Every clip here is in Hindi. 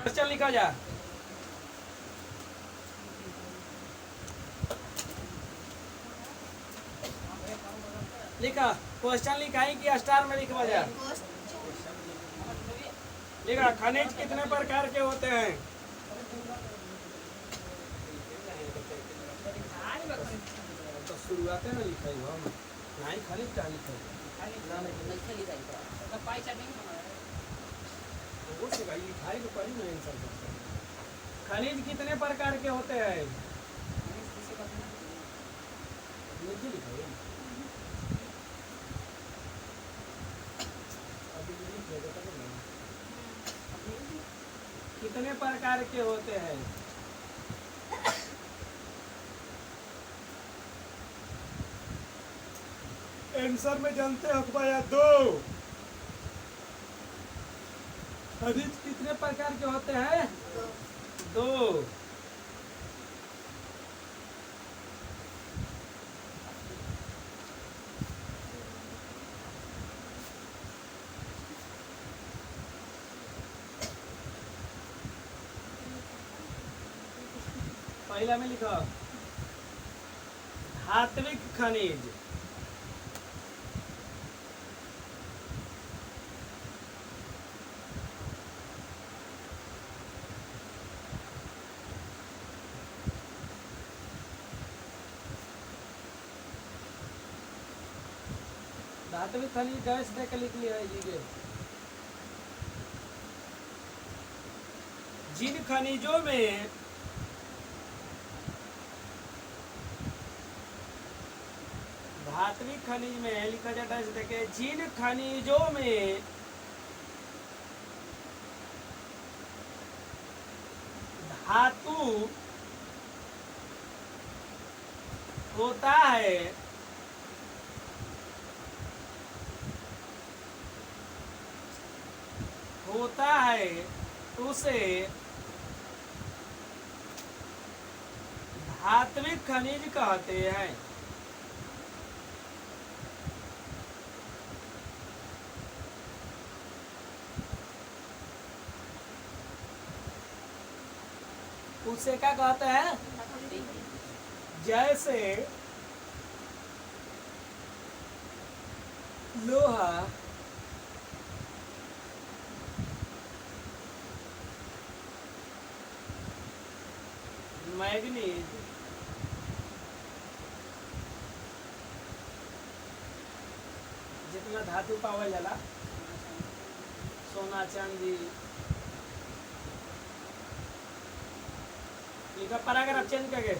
क्वेश्चन लिखा जा। लिखा क्वेश्चन लिखा है कि स्टार में लिखवा जा। लिखा खनिज कितने प्रकार के होते हैं? तो शुरुआत में लिखा है हम नहीं खनिज का लिखा है वो से भाई लिखाई तो पड़ी नहीं आंसर करते हैं। खनिज कितने प्रकार के होते हैं? नीचे लिखा है अभी लिखेगा तब ना। कितने प्रकार के होते हैं? आंसर में जानते हो अखबार दो। खनिज कितने प्रकार के होते हैं? दो। पहला में लिखो धात्विक खनिज। धात्विक खनिज गैस दे के लिख लिया है जी। जिन खनिजों में धात्विक खनिज में लिखा जाता है देखे जिन खनिजों में धातु होता है उसे धात्विक खनिज कहते हैं। उसे क्या कहते हैं? जैसे लोहा, मैग्नीज, जितना धातु पावल जाला, सोना चांदी। लिखा पैराग्राफ चेंज करके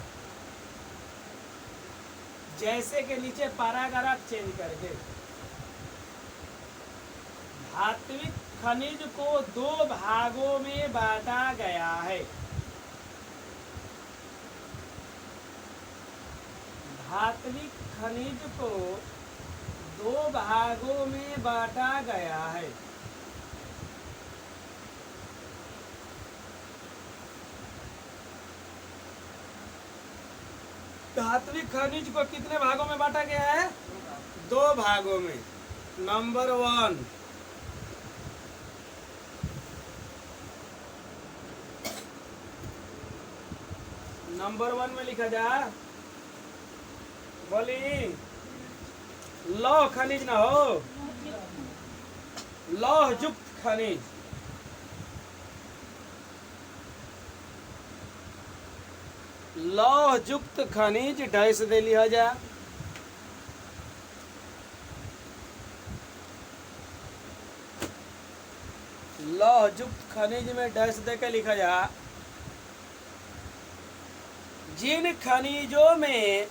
जैसे के नीचे पैराग्राफ चेंज करके धात्विक खनिज को दो भागों में बांटा गया है। धात्विक खनिज को दो भागों में बांटा गया है। धात्विक खनिज को कितने भागों में बांटा गया है? दो भागों में। नंबर 1 में लिखा जा बोली लौह खनिज ना हो, लौह युक्त खनिज। लौह युक्त खनिज डैश दे लिया जा। लौह युक्त खनिज में डैश दे के लिखा जा जिन खनिजों में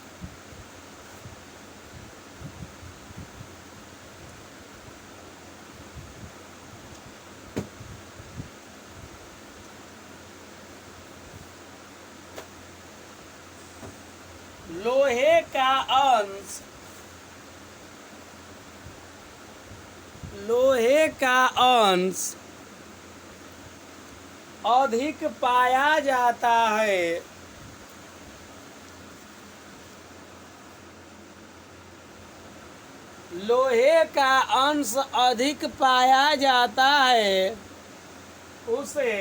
लोहे का अंश अधिक पाया जाता है, लोहे का अंश अधिक पाया जाता है उसे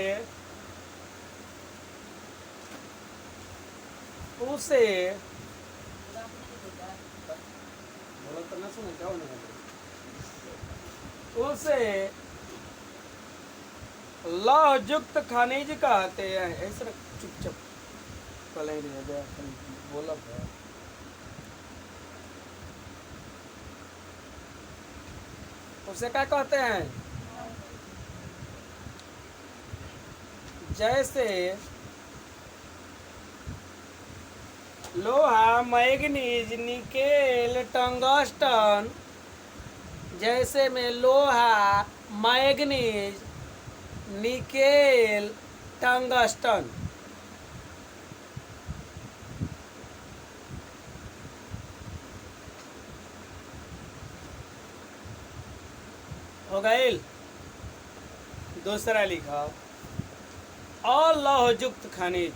उसे बोला तो ना सुने क्या होने वाला? उसे लौहयुक्त खनिज कहते हैं। ऐसे रख, चुपचाप पले ही रह गया, बोला था। उसे क्या कहते हैं? जैसे लोहा, मैग्नीज, निकेल, टंगस्टन। जैसे में लोहा, मैग्नीज, निकेल, टंगस्टन। हो गई। दूसरा लिखा अलौहयुक्त खनिज।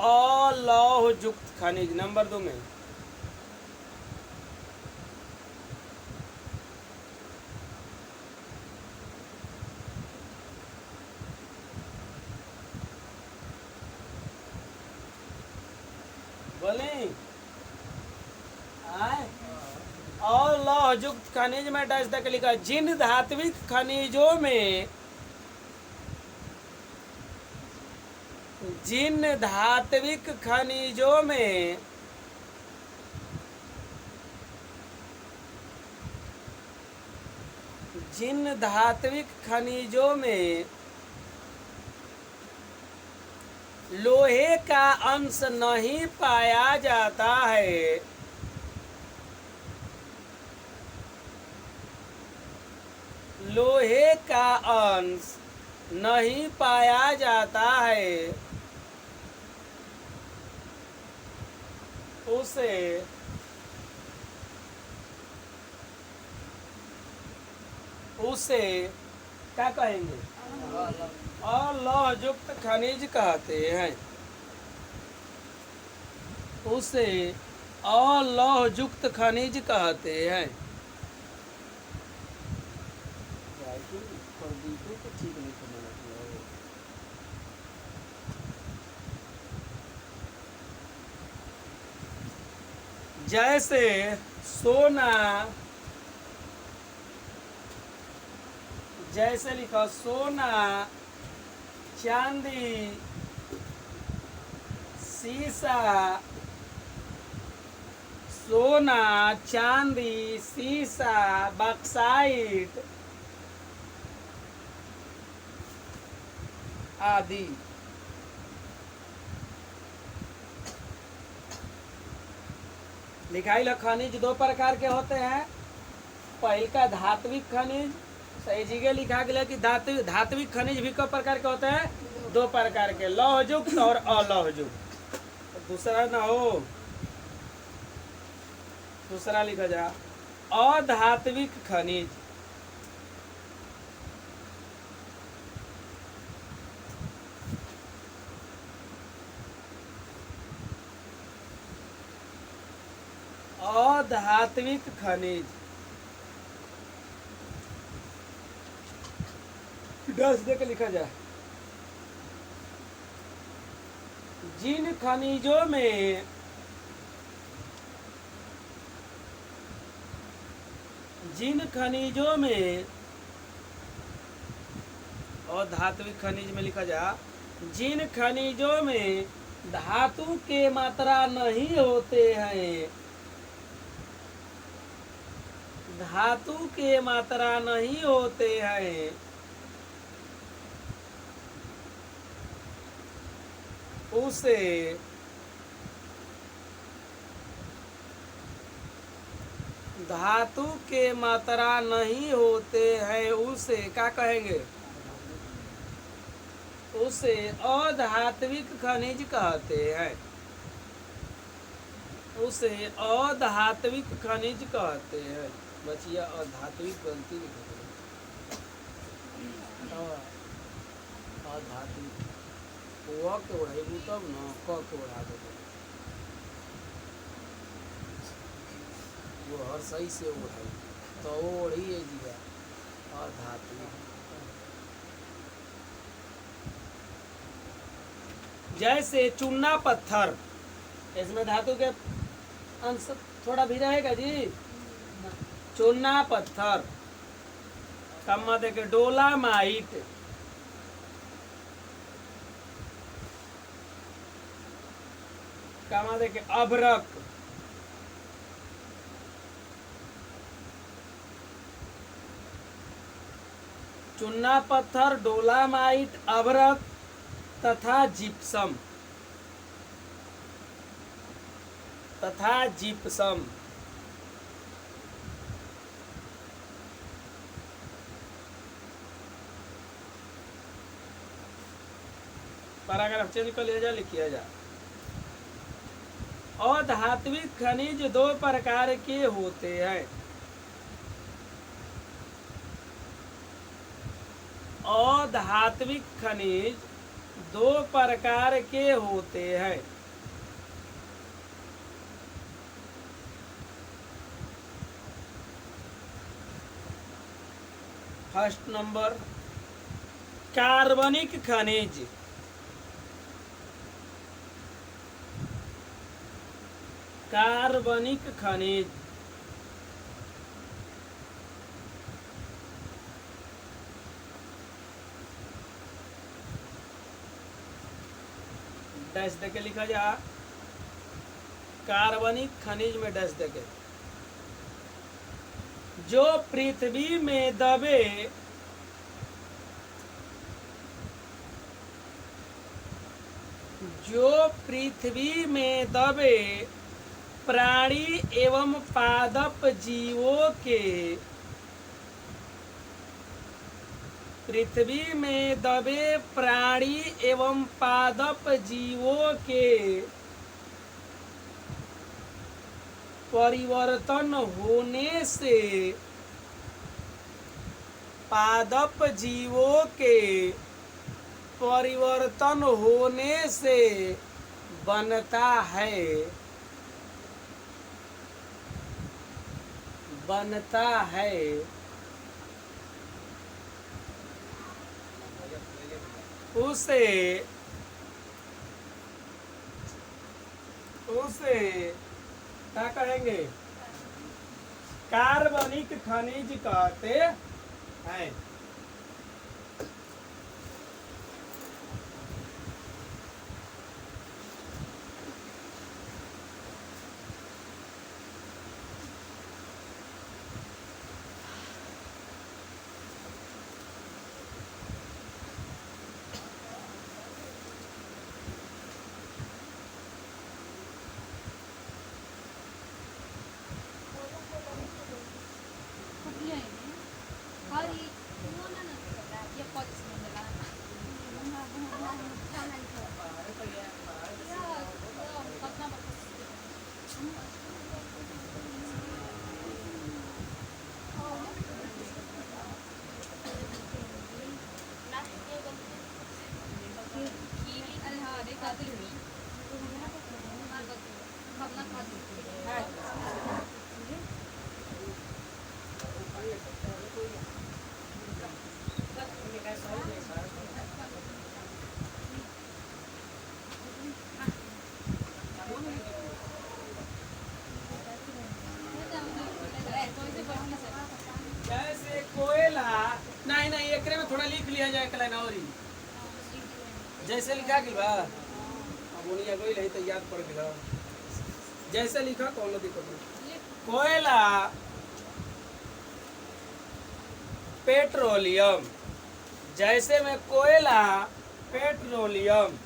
अलौहयुक्त खनिज नंबर 2 में बोले आए। अलौहयुक्त खनिज में डैश तक लिखा जिन धात्विक खनिजों में जिन धात्विक खनिजों में जिन धात्विक खनिजों में लोहे का अंश नहीं पाया जाता है, लोहे का अंश नहीं पाया जाता है, उसे क्या कहेंगे? अलौहयुक्त खनिज कहते हैं। उसे अलौहयुक्त खनिज कहते हैं। जैसे सोना, जैसे लिखा सोना, चांदी, सीसा। सोना, चांदी, सीसा, बॉक्साइट आदि। लिखाई लो खनिज 2 प्रकार के होते हैं। पहल का धात्विक खनिज, सही जगह लिखा गया कि धात्विक खनिज भी कई प्रकार के होते हैं? 2 प्रकार के, लौहयुक्त और अलौहयुक्त। दूसरा ना हो, दूसरा लिखा जा अधात्विक खनिज। अधात्विक खनिज 10 दे के लिखा जाए। जिन खनिजों में और धात्विक खनिज में लिखा जा जिन खनिजों में धातु के मात्रा नहीं होते हैं, धातु के मात्रा नहीं होते हैं, उसे धातु के मात्रा नहीं होते हैं, उसे क्या कहेंगे? उसे अधात्विक खनिज कहते हैं। उसे अधात्विक खनिज कहते हैं। बचिया अधात्विक गलती अधात्विक वो के ओढ़ेबू तब न क के ओढ़ा देबू। वो हर सही से ओढ़ाई तो ओढ़ी है दिया अधात्विक। जैसे चूना पत्थर, इसमें धातु के अंश थोड़ा भी रहेगा जी। चूना पत्थर कम देखे डोलामाइट, कमा देखे अभ्रक, चूना पत्थर, डोलामाइट, अभ्रक तथा जिप्सम, तथा जिप्सम। पैराग्राफ चेंज कर लिया जाए, लिखिए जा। अधात्विक खनिज दो प्रकार के होते हैं। अधात्विक खनिज दो प्रकार के होते हैं। फर्स्ट नंबर कार्बनिक खनिज, कार्बनिक खनिज। डैश देके लिखा जा, कार्बनिक खनिज में डैश देके। जो पृथ्वी में दबे, जो पृथ्वी में दबे प्राणी एवं पादप जीवों के, पृथ्वी में दबे प्राणी एवं पादप जीवों के परिवर्तन होने से, पादप जीवों के परिवर्तन होने से बनता है, बनता है उसे, उसे क्या कहेंगे, कार्बनिक खनिज कहते हैं। जैसे कोयला, नहीं नहीं एकरे में थोड़ा लिख लिया जाए कला और ही जैसे लिखा कि बा अब उन्हीं कोई नहीं तो याद पड़ गया, जैसे लिखा कौन दिक्कत नहीं। कोयला, पेट्रोलियम, जैसे में कोयला, पेट्रोलियम,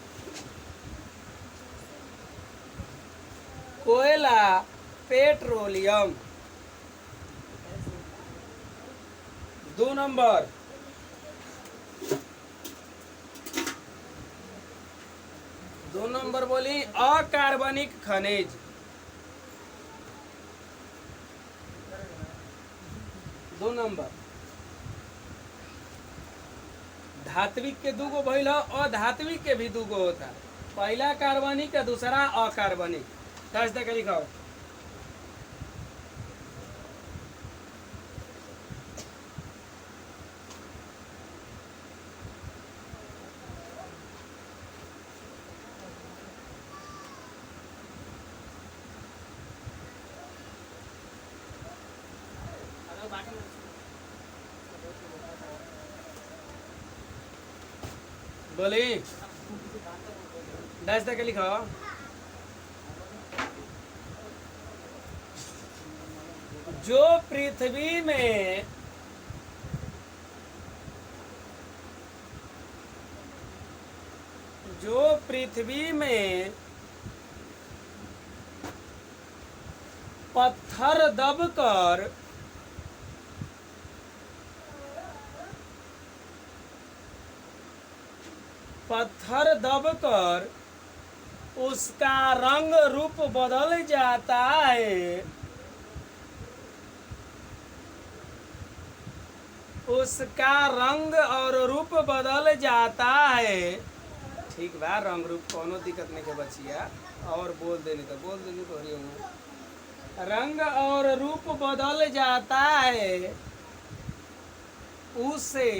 कोयला, पेट्रोलियम। 2 नंबर बोली अकार्बनिक खनिज। 2 नंबर धात्विक के दूगो भइल, अधात्विक के भी दूगो होता। पहला कार्बनिक है, दूसरा अकार्बनिक। 10 तक लिखाओ। बोली डैश तक लिखो। जो पृथ्वी में पत्थर दबकर उसका रंग रूप बदल जाता है, उसका रंग और रूप बदल जाता है। ठीक बा, रंग रूप कोनो दिक्कत नहीं के बचिया, और बोल देनी तो हरिओम। रंग और रूप बदल जाता है, उसे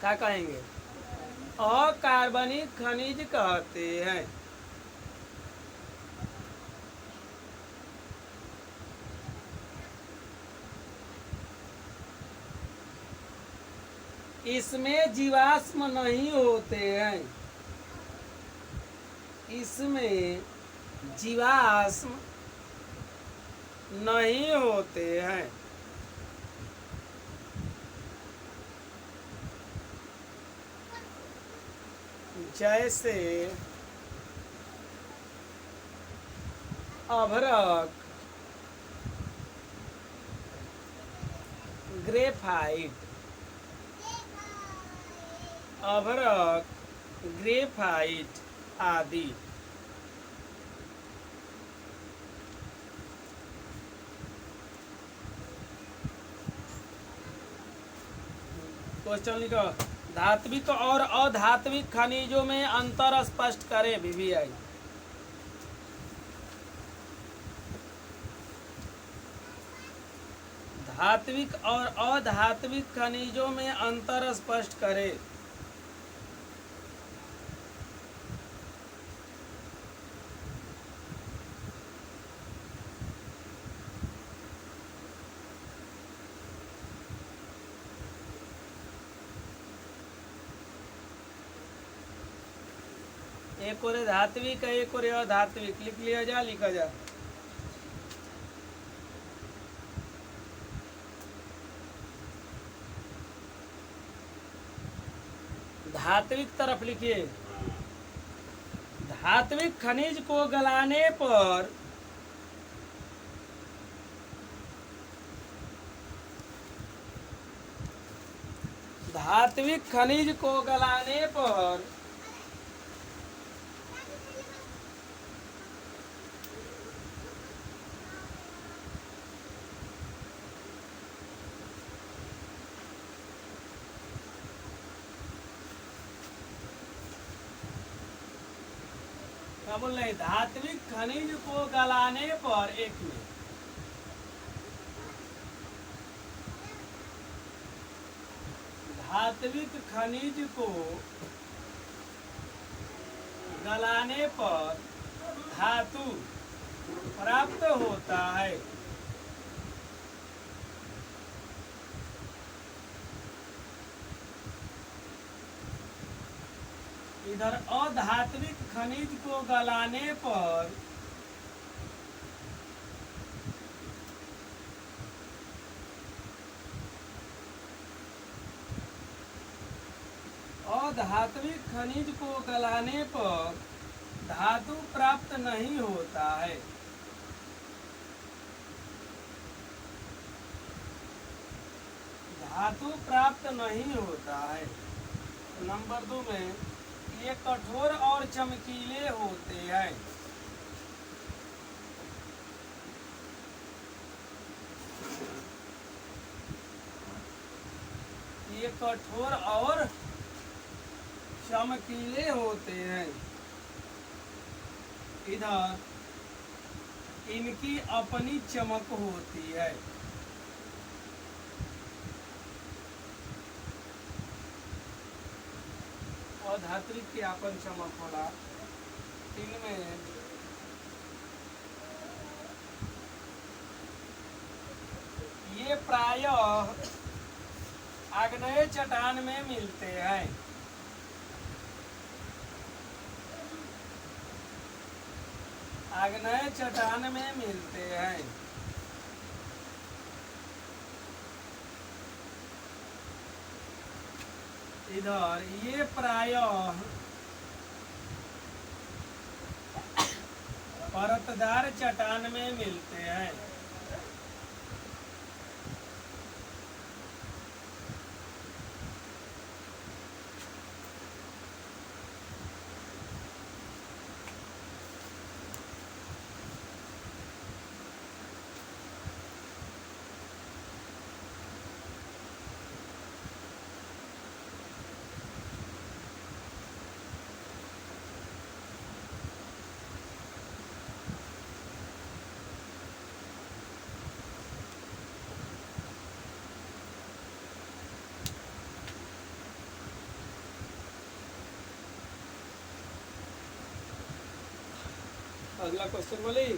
क्या कहेंगे? अकार्बनिक खनिज कहते हैं। इसमें जीवाश्म नहीं होते हैं, इसमें जीवाश्म नहीं होते हैं। जैसे अभ्रक, ग्रेफाइट, ग्रेफाइट आदि। क्वेश्चन लिखो। धात्विक और अधात्विक खनिजों में अंतर स्पष्ट करें। VVI धात्विक और अधात्विक खनिजों में अंतर स्पष्ट करें। एक और धात्विक है, एक और अधात्विक। लिख लिया जा, लिखा जा। धात्विक तरफ लिखिए। धात्विक खनिज को गलाने पर क्या बोल रहे? धात्विक खनिज को गलाने पर, एक में धात्विक खनिज को गलाने पर धातु प्राप्त होता है। इधर अधात्विक खनिज को गलाने पर धातु प्राप्त नहीं होता है। धातु प्राप्त नहीं होता है। नंबर 2 में ये कठोर और चमकीले होते हैं। ये कठोर और चमकीले होते हैं। इधर इनकी अपनी चमक होती है। और धात्विक की अपन चमक होला। इनमें ये प्रायः आग्नेय चट्टान में मिलते हैं। आग्नेय चट्टान में मिलते हैं। इधर ये प्रायः परतदार चट्टान में मिलते हैं। अगला क्वेश्चन बोली।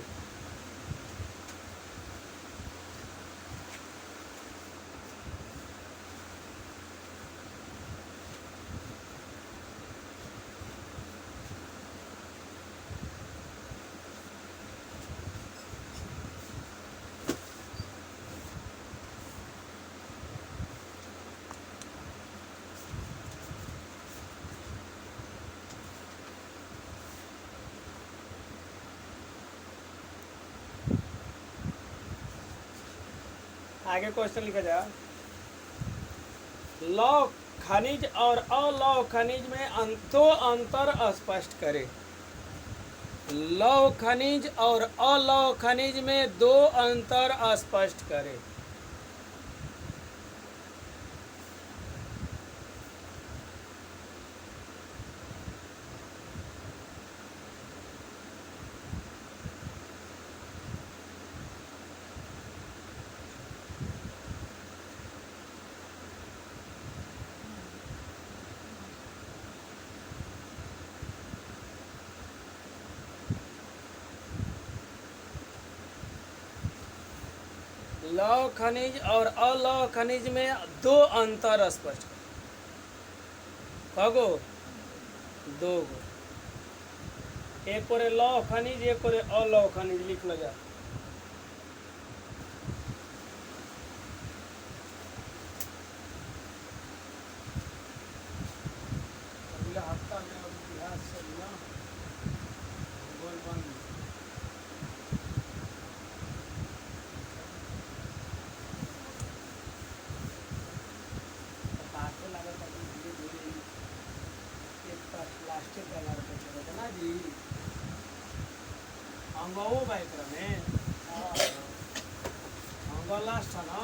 आगे क्वेश्चन लिखा जा। लौह खनिज और अलौह खनिज में दो अंतर स्पष्ट करें। लौह खनिज और अलौह खनिज में दो अंतर स्पष्ट करें। लौह खनिज और अलौह खनिज में दो अंतर स्पष्ट कगो दो गो। एक कोरे लौह खनिज एक कोरे अलौह खनिज लिख लो जा। अगला हफ्ता में इतिहास से ना भूगोल बंद। प्लास्टिक डाला रहता ना जी अंगो बाइक में अंगो लास्ट है ना।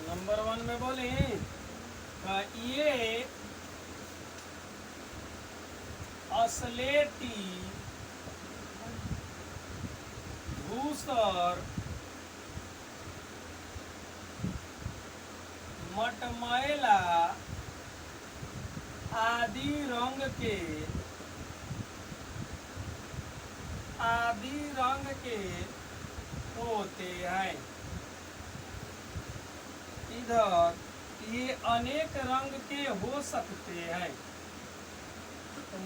नंबर 1 में बोले ये असलेटी धूसर मटमैला आदि रंग के होते हैं। इधर ये अनेक रंग के हो सकते हैं। तो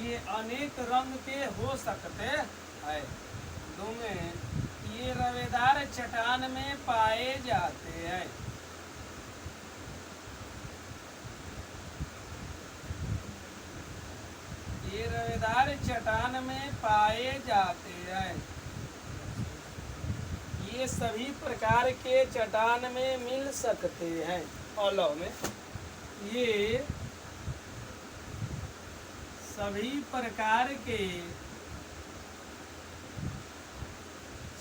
ये अनेक रंग के हो सकते हैं। दो में ये रवेदार चट्टान में पाए जाते हैं। ये रवेदार चट्टान में पाए जाते हैं। ये सभी प्रकार के चट्टान में मिल सकते हैं। औलव में ये सभी प्रकार के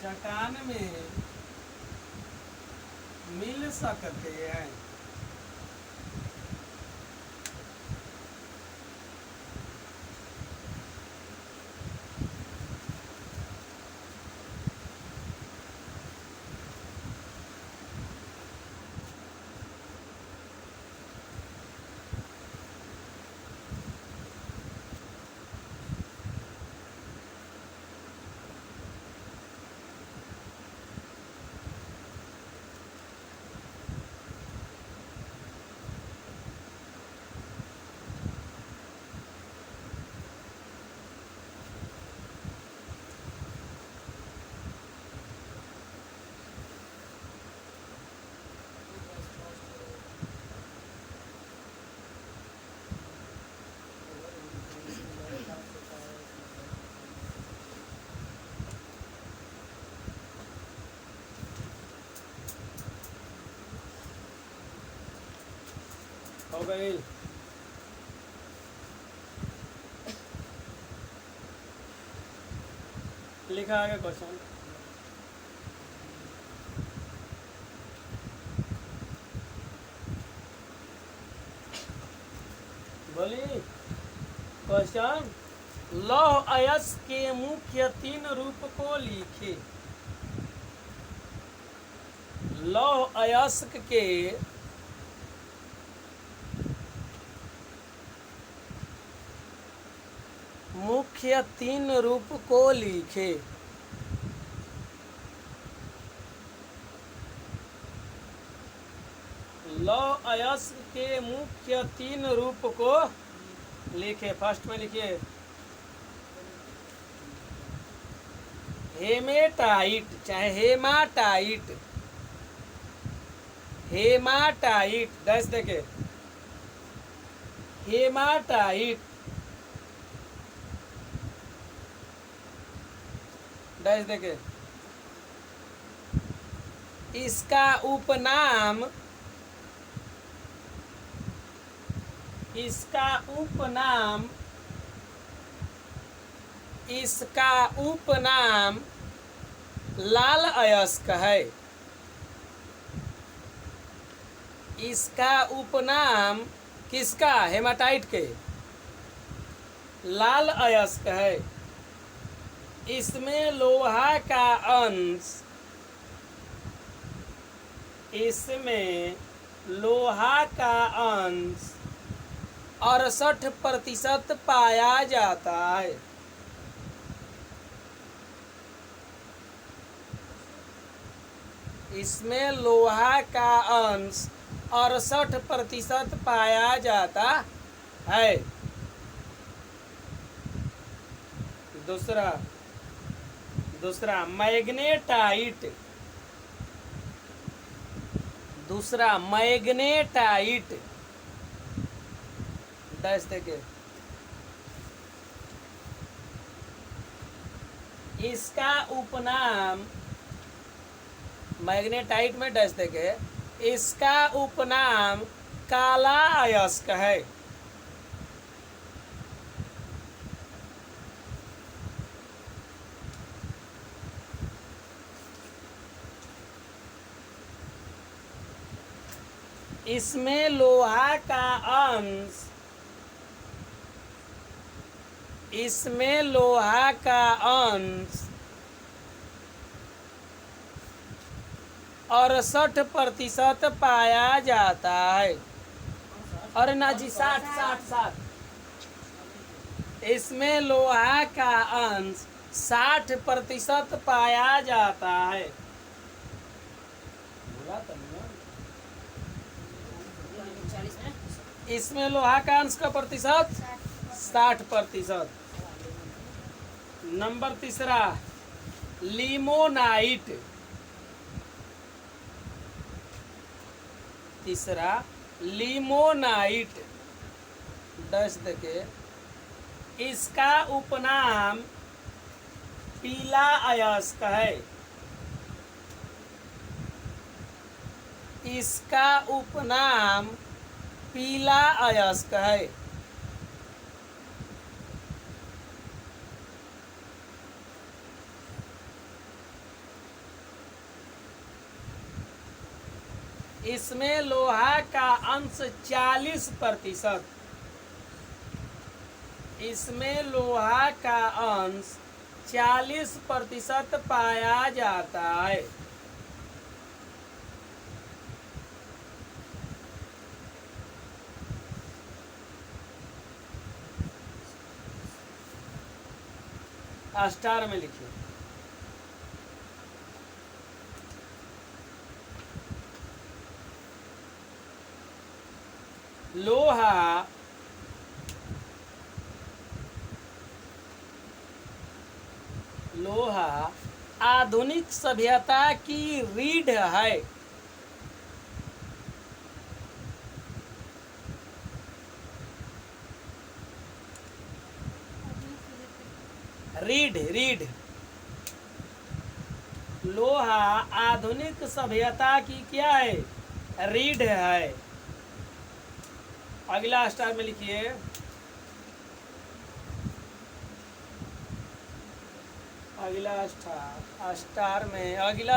चट्टान में मिल सकते हैं। हो गई। लिखा आगे क्वेश्चन। बोली क्वेश्चन, लौह अयस्क के मुख्य 3 रूप को लिखे। लौह अयस्क के मुख्य 3 रूप को लिखे। लौह अयस्क के मुख्य 3 रूप को लिखे। फर्स्ट में लिखिए हेमेटाइट, चाहे हेमाटाइट, हेमाटाइट दस देखे, हेमाटाइट दस देखे। इसका उपनाम, इसका उपनाम, इसका उपनाम लाल अयस्क है। इसका उपनाम किसका? हेमाटाइट के लाल अयस्क है। इसमें लोहा का अंश, इसमें लोहा का अंश 68% पाया जाता है। इसमें लोहा का अंश 68% पाया जाता है। दूसरा मैग्नेटाइट, दूसरा मैग्नेटाइट दस देखे। इसका उपनाम मैग्नेटाइट में डैश देखे। इसका उपनाम काला अयस्क है। इसमें लोहा का अंश, इसमें लोहा का अंश 68% पाया जाता है। और ना जी 60 इसमें लोहा का अंश 60% पाया जाता है। इसमें लोहा का अंश का प्रतिशत 60%। नंबर तीसरा लिमोनाइट। तीसरा लिमोनाइट डैश देके इसका उपनाम पीला अयस्क है। इसका उपनाम पीला अयस्क है। इसमें लोहा का अंश 40%। इसमें लोहा का अंश 40% पाया जाता है। स्टार में लिखिए। लोहा लोहा आधुनिक सभ्यता की रीढ़ है। रीढ़ लोहा आधुनिक सभ्यता की क्या है? रीढ़ है। अगला स्टार में लिखिए। अगला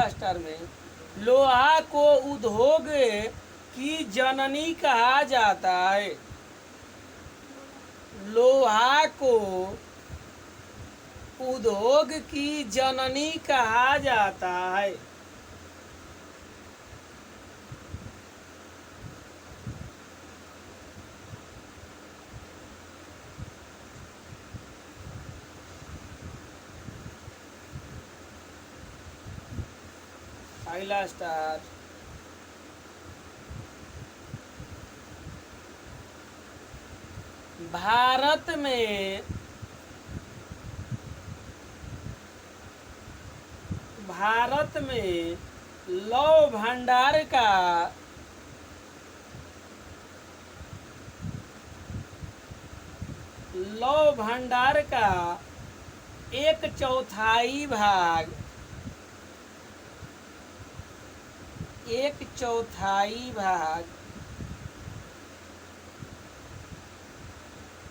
स्टार में लोहा को उद्योग की जननी कहा जाता है। लोहा को उद्योग की जननी कहा जाता है। अगला स्टार भारत में लौह भंडार का 1/4 भाग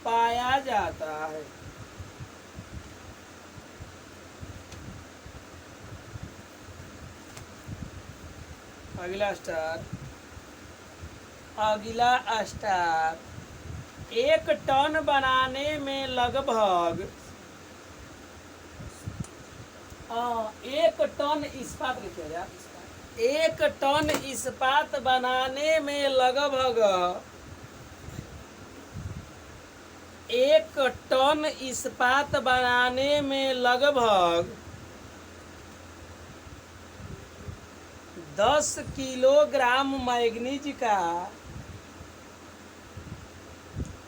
पाया जाता है। अगला स्टार 1 टन बनाने में लगभग 1 टन इस्पात लिखिएगा। 1 टन इस्पात बनाने में लगभग 1 टन इस्पात बनाने में लगभग 10 किलोग्राम मैग्नीज का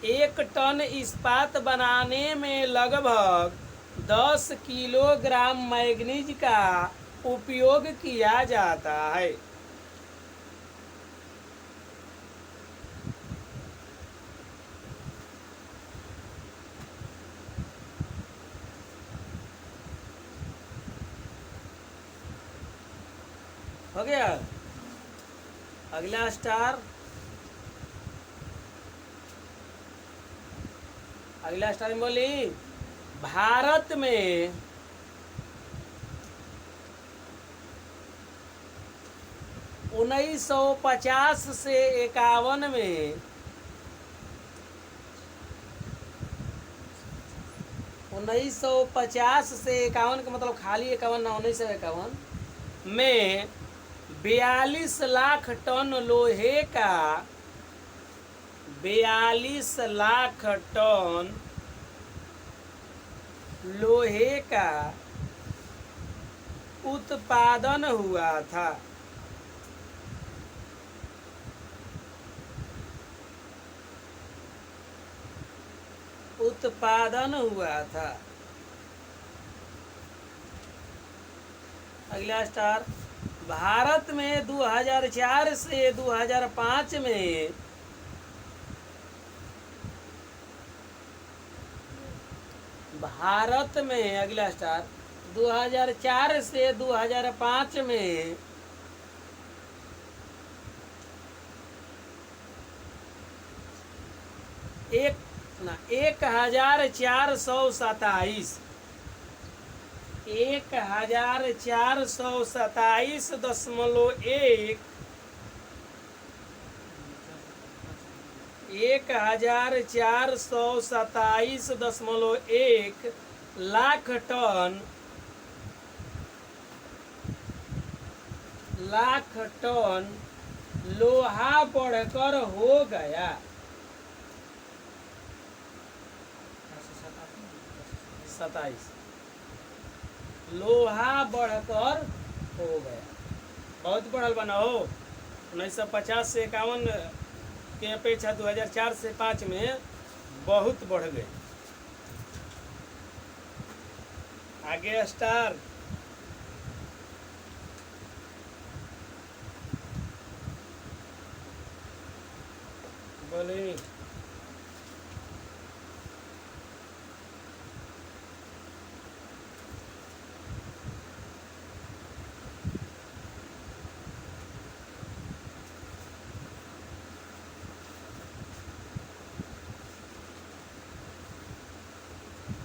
1 टन इस्पात बनाने में लगभग 10 किलोग्राम मैग्नीज का उपयोग किया जाता है। हो गया। अगला स्टार में बोली भारत में 1950 से 51 में 1950 से 51 का मतलब खाली 51 ना 1951 में 42 लाख टन लोहे का 42 लाख टन लोहे का उत्पादन हुआ था। उत्पादन हुआ था। अगला स्टार, भारत में 2004 से 2005 में भारत में, अगला स्टार, 2004 से 2005 में एक 1427 1427.1 1427.1 लाख टन लोहा बढ़कर हो गया 27। लोहा बढ़कर हो गया, बहुत बढ़ल बना हो। 1950 से 51 के अपेक्षा 2004 से 5 में बहुत बढ़ गए। आगे स्टार, बोले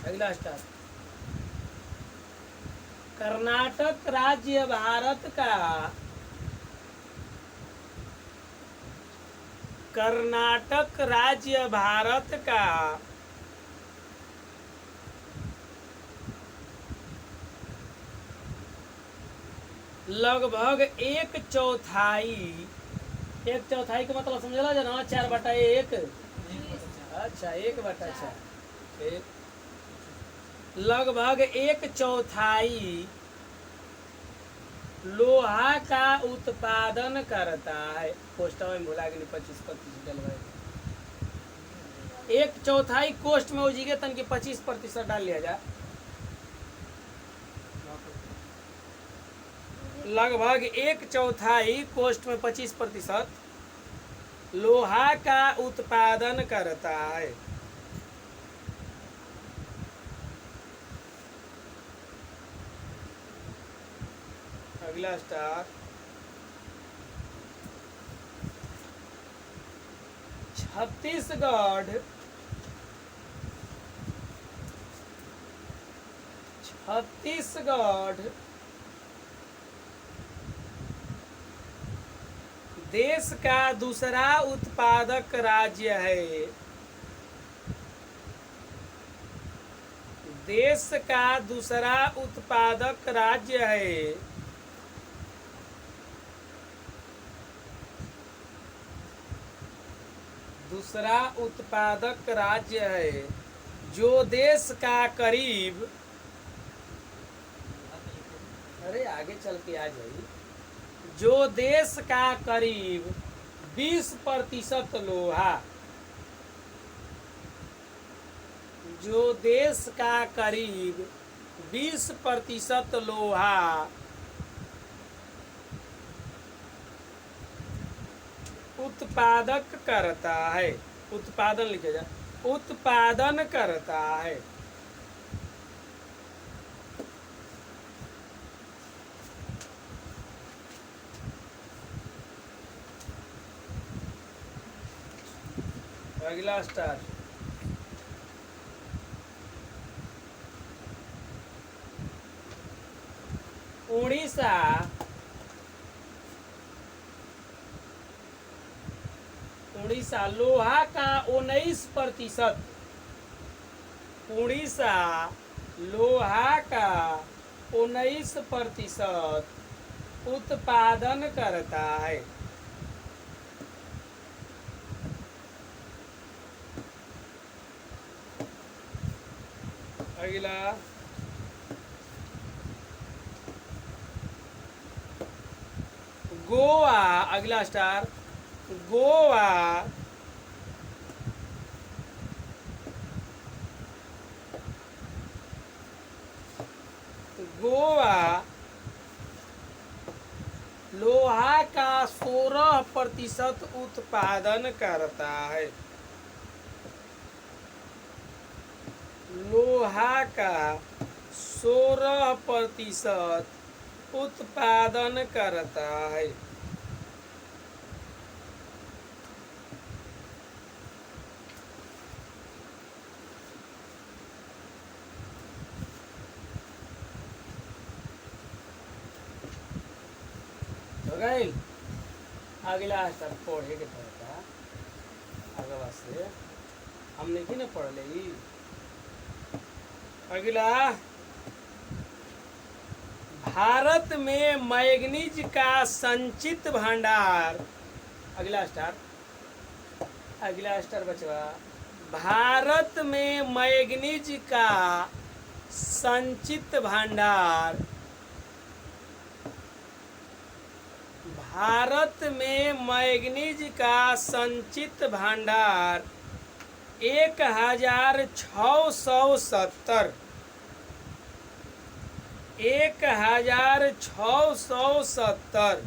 अगला स्टार, कर्नाटक राज्य भारत का लगभग एक चौथाई का मतलब समझला जना, 4/1। अच्छा 1/4, लगभग एक चौथाई लोहा का उत्पादन करता है। कोष्टक में भुला गई 25% डलवाए, एक चौथाई कोष्ट में उजीगे तन की 25% डाल लिया जा। लगभग एक चौथाई कोष्ट में 25% लोहा का उत्पादन करता है। अगला स्टार, छत्तीसगढ़ देश का दूसरा उत्पादक राज्य है। देश का दूसरा उत्पादक राज्य है। दूसरा उत्पादक राज्य है जो देश का करीब, अरे आगे चल के आ जाइए, जो देश का करीब 20% लोहा, जो देश का करीब 20% लोहा उत्पादक करता है। उत्पादन लिखे जा, उत्पादन करता है। अगला स्टार, उड़ीसा लोहा का 19%, उड़ीसा लोहा का 19% उत्पादन करता है। अगला गोवा, अगला स्टार, गोवा तो गोवा लोहा का 16% उत्पादन करता है। लोहा का 16% उत्पादन करता है। हो गई। अगला सर पढ़े के पड़ता अगवा से हमने की ना पढ़ ली। अगला, भारत में मैग्नीज का संचित भंडार। अगला स्टार बचवा। भारत में मैग्नीज का संचित भंडार। भारत में मैग्नीज का संचित भंडार 1670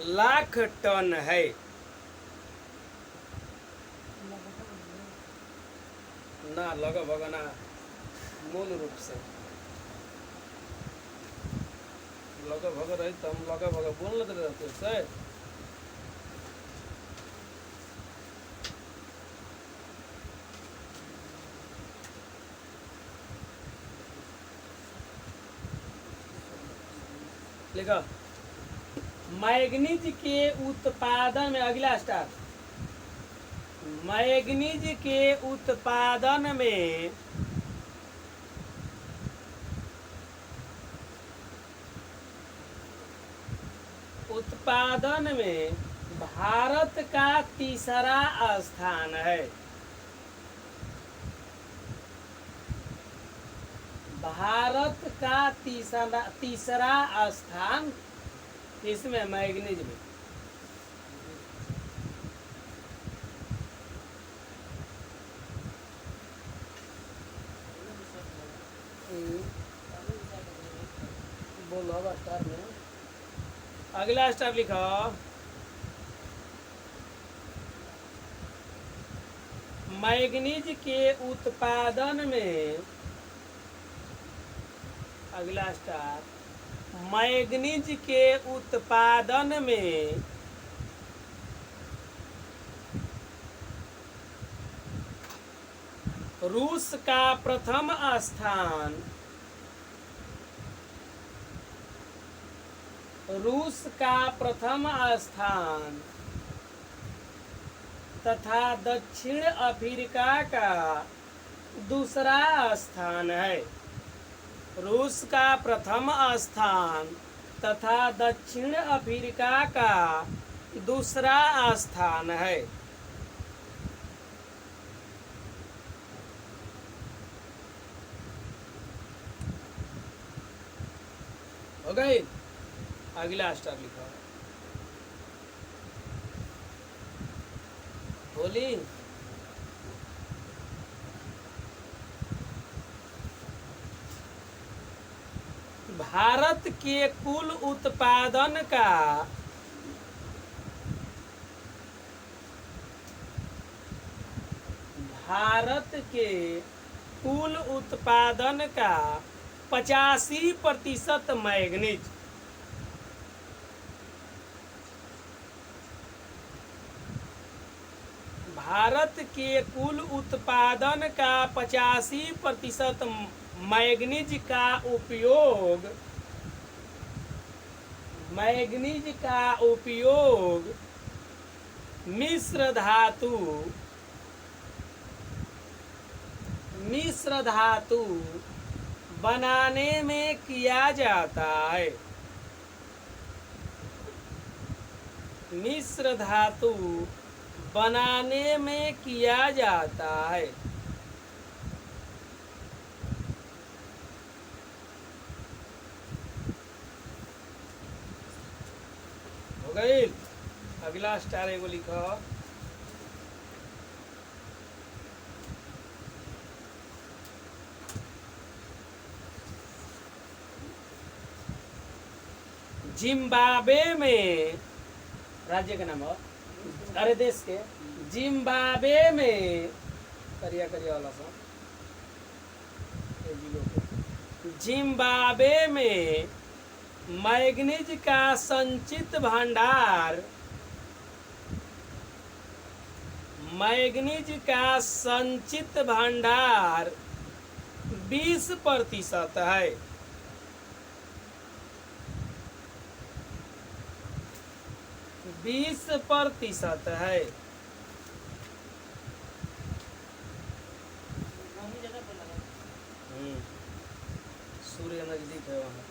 लाख टन है। ना लगभग ना, मूल रूप से लगभग रही तो हम लगभग बोल लेते रहते से। लिखो, मैग्नीज के उत्पादन में, अगला स्टार, मैग्नीज के उत्पादन में भारत का तीसरा स्थान है। भारत का तीसरा स्थान इसमें मैग्नीज में। बोलो स्टार में। अगला स्टार लिखो, मैग्नीज के उत्पादन में, अगला स्टार, मैग्नीज के उत्पादन में रूस का प्रथम स्थान, रूस का प्रथम स्थान तथा दक्षिण अफ्रीका का दूसरा स्थान है। रूस का प्रथम स्थान तथा दक्षिण अफ्रीका का दूसरा स्थान है। हो गई। अगला स्टार लिखा बोली, भारत के कुल उत्पादन का भारत के कुल उत्पादन का 85% मैग्नीज, भारत के कुल उत्पादन का 85% मैग्नीज का उपयोग मिश्र धातु बनाने में किया जाता है। मिश्र धातु बनाने में किया जाता है। हो गई। अगला स्टार एगो लिखो, जिम्बाब्वे में राज्य का नाम हो, अरे देश के, जिम्बाब्वे में करिया करिया वाला सा, जिम्बाब्वे में मैग्नीज का संचित भंडार, मैग्नीज का संचित भंडार 20% है। बीस प्रतिशत है। सूर्य नजदीक है वहाँ।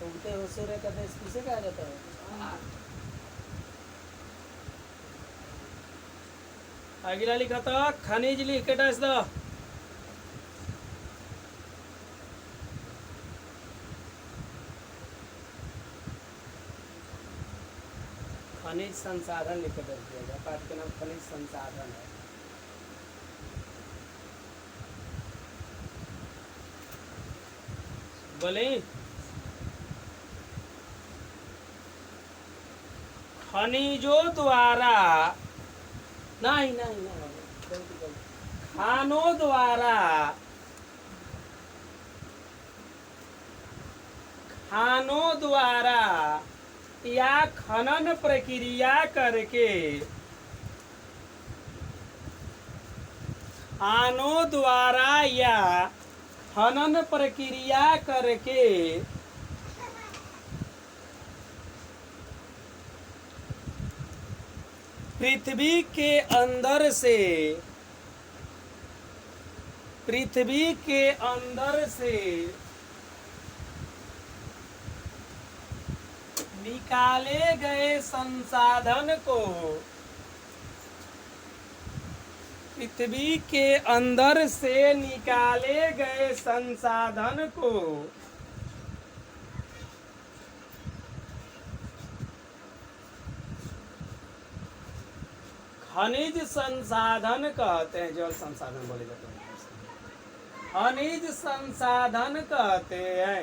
उगते हुए सूर्य का देश किसे कहा जाता है? अगला लिखा था खनिज, लिख के डाल दो। खनिज संसाधन लिख के डाल दिया, पाठ के नाम खनिज संसाधन है। बोले खनिजों द्वारा, नहीं नहीं नहीं, खानों द्वारा, खानों द्वारा या खनन प्रक्रिया करके, खानों द्वारा या खनन प्रक्रिया करके पृथ्वी के अंदर से, पृथ्वी के अंदर से निकाले गए संसाधन को, पृथ्वी के अंदर से निकाले गए संसाधन को खनिज संसाधन कहते हैं। जल संसाधन बोले जाते हैं, खनिज संसाधन कहते हैं।